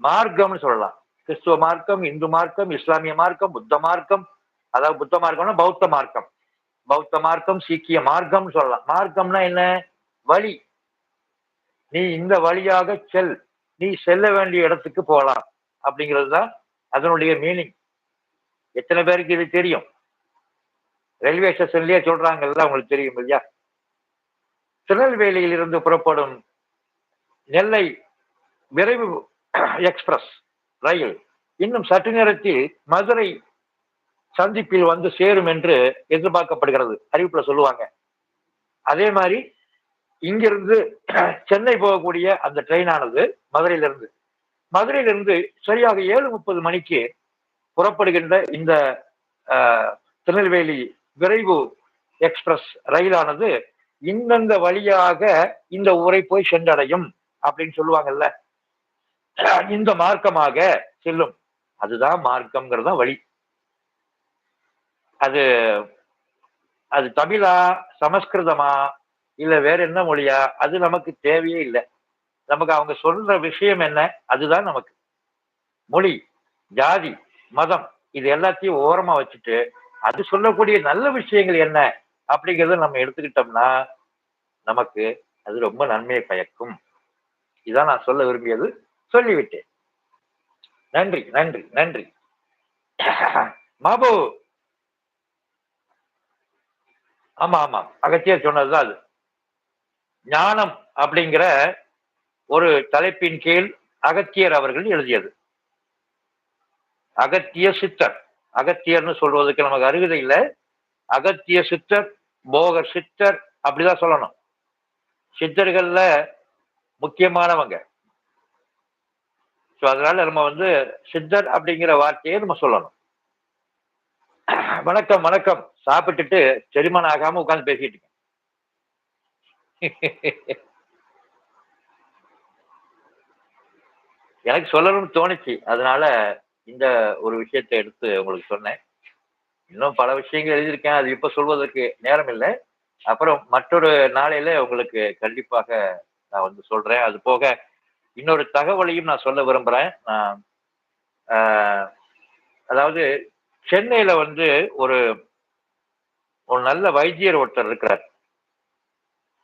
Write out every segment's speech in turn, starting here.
மார்க்கம்னு சொல்லலாம். கிறிஸ்துவ மார்க்கம், இந்து மார்க்கம், இஸ்லாமிய மார்க்கம், புத்த மார்க்கம். அதாவது புத்த மார்க்கம்னா பௌத்த மார்க்கம். பௌத்த மார்க்கம், சீக்கிய மார்க்கம்னு சொல்லலாம். மார்க்கம்னா என்ன? வழி. நீ இந்த வழியாக செல். நீ செல்ல வேண்டிய இடத்துக்கு போகலாம். அப்படிங்கிறது தான் அதனுடைய மீனிங். எத்தனை பேருக்கு இது தெரியும்? ரயில்வே ஸ்டேஷன்லயே சொல்றாங்கல்ல, உங்களுக்கு தெரியும் இல்லையா? திருநெல்வேலியில் இருந்து புறப்படும் நெல்லை விரைவு எக்ஸ்பிரஸ் ரயில் இன்னும் சற்று நேரத்தில் மதுரை சந்திப்பில் வந்து சேரும் என்று எதிர்பார்க்கப்படுகிறது. அறிவிப்புல சொல்லுவாங்க. அதே மாதிரி இங்கிருந்து சென்னை போகக்கூடிய அந்த ட்ரெயினானது மதுரையிலிருந்து சரியாக 7:30 மணிக்கு புறப்படுகின்ற இந்த திருநெல்வேலி விரைவு எக்ஸ்பிரஸ் ரயிலானது இந்தந்த வழியாக இந்த ஊரை போய் சென்றடையும் அப்படின்னு சொல்லுவாங்கல்ல. இந்த மார்க்கமாக செல்லும். அதுதான் மார்க்கம்ங்கிறதா வழி. அது அது தமிழா, சமஸ்கிருதமா, இல்ல வேற என்ன மொழியா, அது நமக்கு தேவையே இல்லை. நமக்கு அவங்க சொல்ற விஷயம் என்ன, அதுதான் நமக்கு. மொழி, ஜாதி, மதம் இது எல்லாத்தையும் ஓரமா வச்சுட்டு அது சொல்லக்கூடிய நல்ல விஷயங்கள் என்ன அப்படிங்கிறத நம்ம எடுத்துக்கிட்டோம்னா நமக்கு அது ரொம்ப நன்மையை பயக்கும். இதான் நான் சொல்ல விரும்பியது. சொல்லிவிட்டேன். நன்றி, நன்றி, நன்றி. மாபு. ஆமா ஆமா, அகத்தியர் சொன்னதுதான் அது. ஞானம் அப்படிங்கிற ஒரு தலைப்பின் கீழ் அகத்தியர் அவர்கள் எழுதியது. அகத்திய சித்தர். அகத்தியர்னு சொல்வதற்கு நமக்கு அருகதை இல்லை. அகத்திய சித்தர், போகர் சித்தர் அப்படிதான் சொல்லணும். சித்தர்கள்ல முக்கியமானவங்க. அதனால நம்ம சித்தர் அப்படிங்கிற வார்த்தையை நம்ம சொல்லணும். வணக்கம் வணக்கம். சாப்பிட்டுட்டு செரிமானம் ஆகாம உட்கார்ந்து பேசிட்டு இருக்கேன். எனக்கு சொல்லணும்னு தோணுச்சு. அதனால இந்த ஒரு விஷயத்தை எடுத்து உங்களுக்கு சொன்னேன். இன்னும் பல விஷயங்கள் எழுதியிருக்கேன். அது இப்ப சொல்வதற்கு நேரம் இல்லை. அப்புறம் மற்றொரு நாளையில உங்களுக்கு கண்டிப்பாக நான் சொல்றேன். அது போக இன்னொரு தகவலையும் நான் சொல்ல விரும்புறேன். அதாவது சென்னையில ஒரு ஒரு நல்ல வைத்தியர் ஒருத்தர் இருக்கிறார்.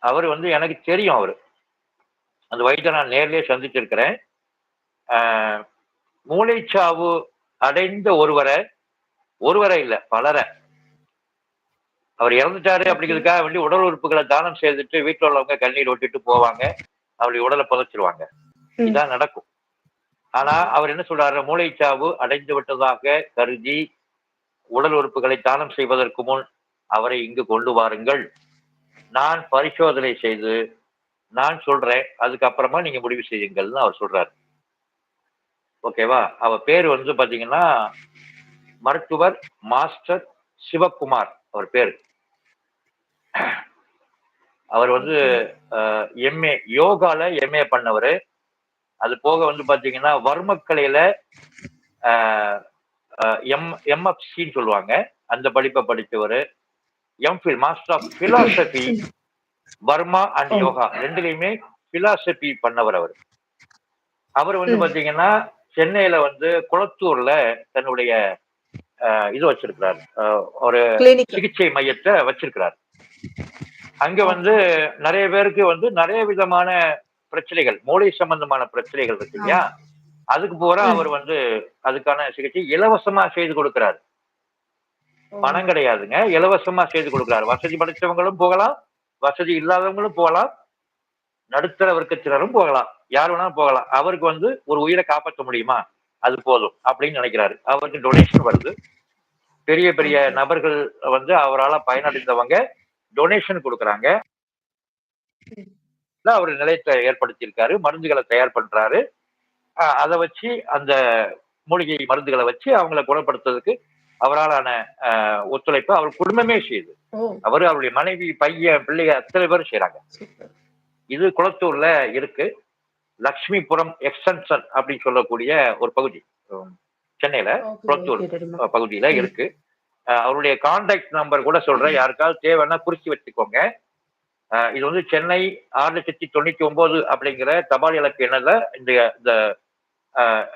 அவர் எனக்கு தெரியும். அவரு அந்த வைத்தியரை நான் நேர்லயே சந்திச்சிருக்கிறேன். மூளைச்சாவு அடைந்த ஒருவரை இல்ல பலரை. அவர் இறந்துட்டாரு அப்படிங்கிறதுக்காக வேண்டி உடல் உறுப்புகளை தானம் செய்துட்டு வீட்டில் உள்ளவங்க கண்ணீர் ஒட்டிட்டு போவாங்க. அவருடைய உடலை புதைச்சிருவாங்க. இதான் நடக்கும். ஆனா அவர் என்ன சொல்றாரு? மூளைச்சாவு அடைந்து விட்டதாக கருதி உடல் உறுப்புகளை தானம் செய்வதற்கு முன் அவரை இங்கு கொண்டு வாருங்கள், நான் பரிசோதனை செய்து நான் சொல்றேன், அதுக்கப்புறமா நீங்க முடிவு செய்யுங்கள்னு அவர் சொல்றாரு. ஓகேவா? அவர் பேரு பாத்தீங்கன்னா மருத்துவர் மாஸ்டர் சிவகுமார் அவர் பேரு. அவர் எம்ஏ யோகால எம்ஏ பண்ணவரு. அது போக பாத்தீங்கன்னா வர்மக்கலையில எம்எஃப்சின்னு சொல்லுவாங்க, அந்த படிப்பை படித்தவர். MPhil master of philosophy varma and yoga ரெண்டுலையுமே பிலாசபி பண்ணவர். அவர் பாத்தீங்கன்னா சென்னையில குளத்தூர்ல தன்னுடைய இது வச்சிருக்கிறார், ஒரு சிகிச்சை மையத்தை வச்சிருக்கிறார். அங்க நிறைய பேருக்கு நிறைய விதமான பிரச்சனைகள், மூளை சம்பந்தமான பிரச்சனைகள் இருக்கு இல்லையா, அதுக்கு போற அவர் அதுக்கான சிகிச்சை இலவசமா செய்து கொடுக்கிறார். பணம் கிடையாதுங்க, இலவசமா செய்து கொடுக்கிறார். வசதி படைத்தவங்களும் போகலாம், வசதி இல்லாதவங்களும் போகலாம், நடுத்தர வர்க்கத்தினரும் போகலாம், யார் வேணாலும் போகலாம். அவருக்கு ஒரு உயிரை காப்பாற்ற முடியுமா, அது போதும் அப்படின்னு நினைக்கிறாரு. அவருக்கு டொனேஷன் வருது. பெரிய பெரிய நபர்கள் அவரால் பயனடைந்தவங்க டொனேஷன் கொடுக்குறாங்க. அவர் நிலையத்தை ஏற்படுத்தியிருக்காரு, மருந்துகளை தயார் பண்றாரு. அதை வச்சு அந்த மூலிகை மருந்துகளை வச்சு அவங்களை குணப்படுத்துறதுக்கு அவராலான ஒத்துழைப்பு அவர் குடும்பமே செய்யுது. அவருடைய மனைவி, பையன், பிள்ளைங்க அத்தனை பேரும் செய்யறாங்க. இது குளத்தூர்ல இருக்கு. லக்ஷ்மிபுரம் எக்ஸ்டென்ஷன் அப்படின்னு சொல்லக்கூடிய ஒரு பகுதி சென்னையில குளத்தூர் பகுதியில இருக்கு. அவருடைய கான்டாக்ட் நம்பர் கூட சொல்றேன், யாருக்காவது தேவைன்னா குறிச்சு வச்சுக்கோங்க. இது சென்னை 6,99,000 அப்படிங்கிற தபால் இலக்கு எண்ணில் இந்த அஹ்